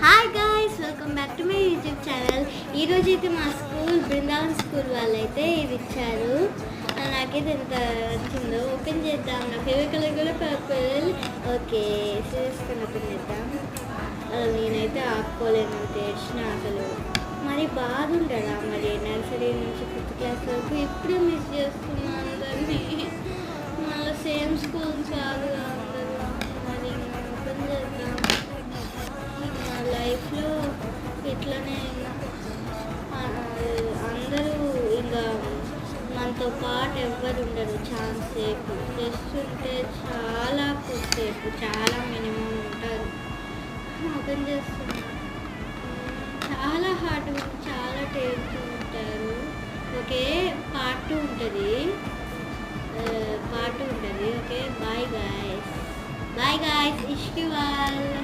Hi guys, welcome back to my YouTube channel. ఈరోజు అయితే మా స్కూల్ బృందావన్ స్కూల్ వాళ్ళైతే ఇది ఇచ్చారు. నాకైతే ఎంత నచ్చిందో. ఓపెన్ చేద్దాం. నా ఫేవరెట్ కలర్ కూడా పర్పుల్. ఓకే, సీరియస్గా ఓపెన్ చేద్దాం. నేనైతే ఆపుకోలేను, తెచ్చిన అసలు మరి బాగుంటుందా. మరి నర్సరీ నుంచి 5th క్లాస్ వరకు ఇప్పుడే మిస్ చేస్తున్నాను అందరినీ. మళ్ళీ సేమ్ స్కూల్ కాదుగా అందరూ. మరి ఓపెన్ చేద్దాం. లైఫ్లో ఇట్లనే అందరూ ఇంకా మనతో పాటు ఎవ్వరు ఉండరు. ఛాన్స్ సేపు చేస్తుంటే చాలా కొద్దిసేపు, చాలా మినిమం ఉంటారు. ఓపెన్ చేస్తున్నా. చాలా హార్డ్గా, చాలా టేస్ట్ ఉంటారు. ఓకే, పార్ట్ 2 ఉంటుంది. Okay, bye guys. ఇష్కి వాళ్ళు.